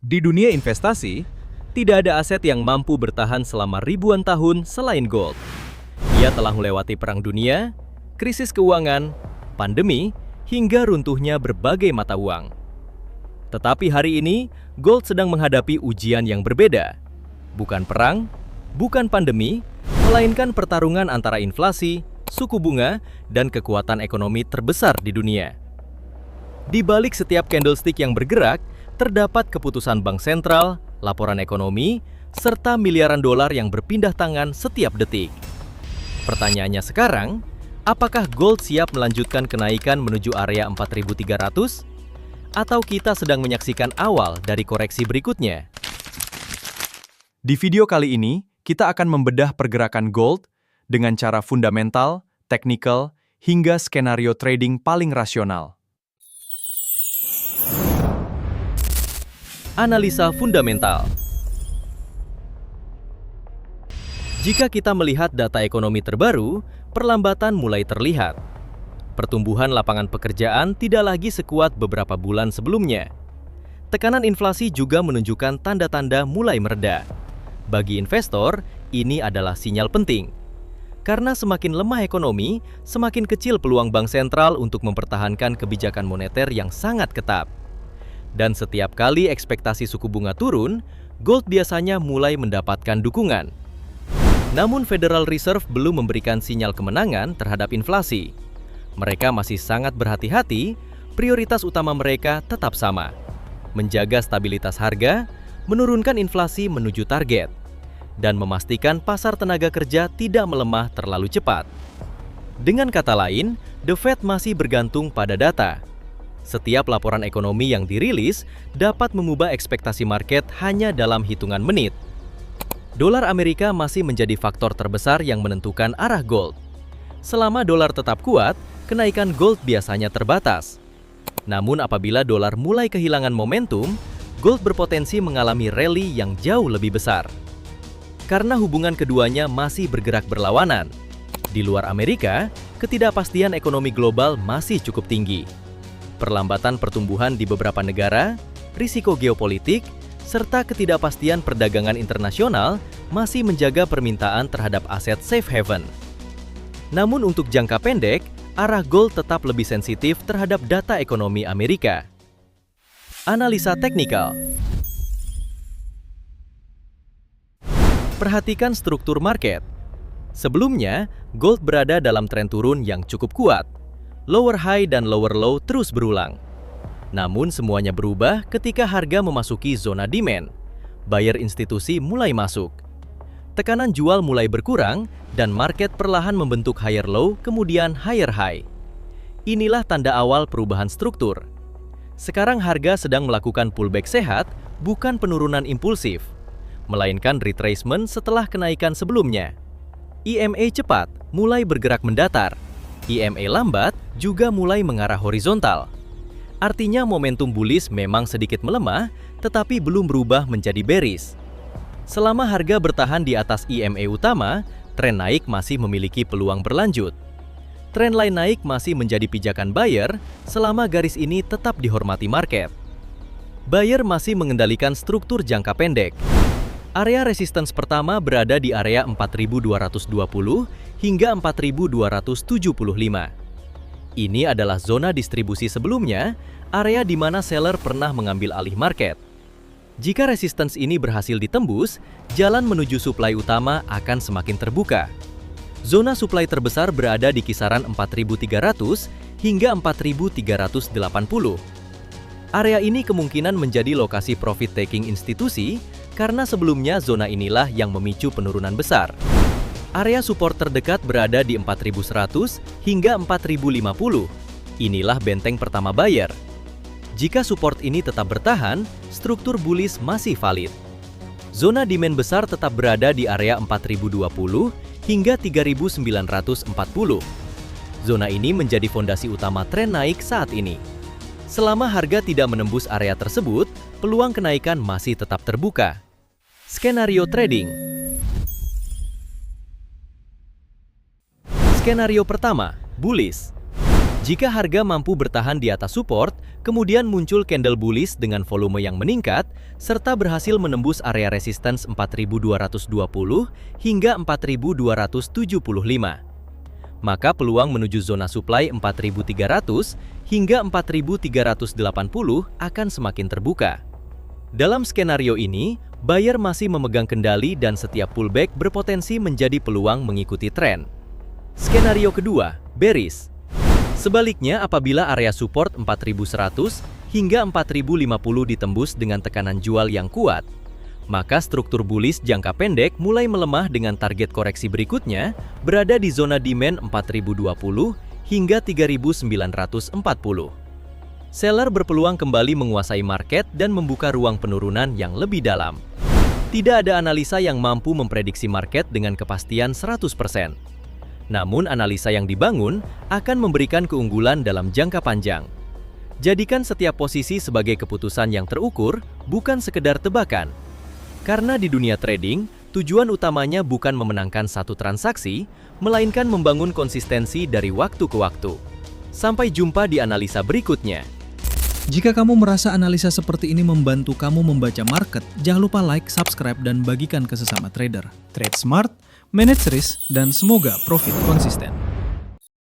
Di dunia investasi, tidak ada aset yang mampu bertahan selama ribuan tahun selain gold. Ia telah melewati perang dunia, krisis keuangan, pandemi, hingga runtuhnya berbagai mata uang. Tetapi hari ini, gold sedang menghadapi ujian yang berbeda. Bukan perang, bukan pandemi, melainkan pertarungan antara inflasi, suku bunga, dan kekuatan ekonomi terbesar di dunia. Di balik setiap candlestick yang bergerak, terdapat keputusan bank sentral, laporan ekonomi, serta miliaran dolar yang berpindah tangan setiap detik. Pertanyaannya sekarang, apakah gold siap melanjutkan kenaikan menuju area 4.300? Atau kita sedang menyaksikan awal dari koreksi berikutnya? Di video kali ini, kita akan membedah pergerakan gold dengan cara fundamental, teknikal, hingga skenario trading paling rasional. Analisa fundamental. Jika kita melihat data ekonomi terbaru, perlambatan mulai terlihat. Pertumbuhan lapangan pekerjaan tidak lagi sekuat beberapa bulan sebelumnya. Tekanan inflasi juga menunjukkan tanda-tanda mulai mereda. Bagi investor, ini adalah sinyal penting. Karena semakin lemah ekonomi, semakin kecil peluang bank sentral untuk mempertahankan kebijakan moneter yang sangat ketat. Dan setiap kali ekspektasi suku bunga turun, gold biasanya mulai mendapatkan dukungan. Namun Federal Reserve belum memberikan sinyal kemenangan terhadap inflasi. Mereka masih sangat berhati-hati, prioritas utama mereka tetap sama. Menjaga stabilitas harga, menurunkan inflasi menuju target, dan memastikan pasar tenaga kerja tidak melemah terlalu cepat. Dengan kata lain, The Fed masih bergantung pada data. Setiap laporan ekonomi yang dirilis dapat mengubah ekspektasi market hanya dalam hitungan menit. Dolar Amerika masih menjadi faktor terbesar yang menentukan arah gold. Selama dolar tetap kuat, kenaikan gold biasanya terbatas. Namun apabila dolar mulai kehilangan momentum, gold berpotensi mengalami rally yang jauh lebih besar. Karena hubungan keduanya masih bergerak berlawanan. Di luar Amerika, ketidakpastian ekonomi global masih cukup tinggi. Perlambatan pertumbuhan di beberapa negara, risiko geopolitik, serta ketidakpastian perdagangan internasional masih menjaga permintaan terhadap aset safe haven. Namun untuk jangka pendek, arah gold tetap lebih sensitif terhadap data ekonomi Amerika. Analisa teknikal. Perhatikan struktur market. Sebelumnya, gold berada dalam tren turun yang cukup kuat. Lower high dan lower low terus berulang. Namun semuanya berubah ketika harga memasuki zona demand. Buyer institusi mulai masuk. Tekanan jual mulai berkurang dan market perlahan membentuk higher low kemudian higher high. Inilah tanda awal perubahan struktur. Sekarang harga sedang melakukan pullback sehat, bukan penurunan impulsif, melainkan retracement setelah kenaikan sebelumnya. EMA cepat mulai bergerak mendatar. EMA lambat juga mulai mengarah horizontal. Artinya momentum bullish memang sedikit melemah, tetapi belum berubah menjadi bearish. Selama harga bertahan di atas EMA utama, tren naik masih memiliki peluang berlanjut. Tren lain naik masih menjadi pijakan buyer selama garis ini tetap dihormati market. Buyer masih mengendalikan struktur jangka pendek. Area resistance pertama berada di area 4.220 hingga 4.275. Ini adalah zona distribusi sebelumnya, area di mana seller pernah mengambil alih market. Jika resistance ini berhasil ditembus, jalan menuju supply utama akan semakin terbuka. Zona supply terbesar berada di kisaran 4.300 hingga 4.380. Area ini kemungkinan menjadi lokasi profit taking institusi karena sebelumnya zona inilah yang memicu penurunan besar. Area support terdekat berada di 4.100 hingga 4.050. Inilah benteng pertama buyer. Jika support ini tetap bertahan, struktur bullish masih valid. Zona demand besar tetap berada di area 4.020 hingga 3.940. Zona ini menjadi fondasi utama tren naik saat ini. Selama harga tidak menembus area tersebut, peluang kenaikan masih tetap terbuka. Skenario trading. Skenario pertama, bullish. Jika harga mampu bertahan di atas support, kemudian muncul candle bullish dengan volume yang meningkat, serta berhasil menembus area resistance 4.220 hingga 4.275. Maka peluang menuju zona supply 4.300 hingga 4.380 akan semakin terbuka. Dalam skenario ini, buyer masih memegang kendali dan setiap pullback berpotensi menjadi peluang mengikuti tren. Skenario kedua, bearish. Sebaliknya, apabila area support 4.100 hingga 4.050 ditembus dengan tekanan jual yang kuat, maka struktur bullish jangka pendek mulai melemah dengan target koreksi berikutnya berada di zona demand 4.020 hingga 3.940. Seller berpeluang kembali menguasai market dan membuka ruang penurunan yang lebih dalam. Tidak ada analisa yang mampu memprediksi market dengan kepastian 100%. Namun analisa yang dibangun akan memberikan keunggulan dalam jangka panjang. Jadikan setiap posisi sebagai keputusan yang terukur, bukan sekedar tebakan. Karena di dunia trading, tujuan utamanya bukan memenangkan satu transaksi, melainkan membangun konsistensi dari waktu ke waktu. Sampai jumpa di analisa berikutnya. Jika kamu merasa analisa seperti ini membantu kamu membaca market, jangan lupa like, subscribe, dan bagikan ke sesama trader. Trade smart, manage risk, dan semoga profit konsisten.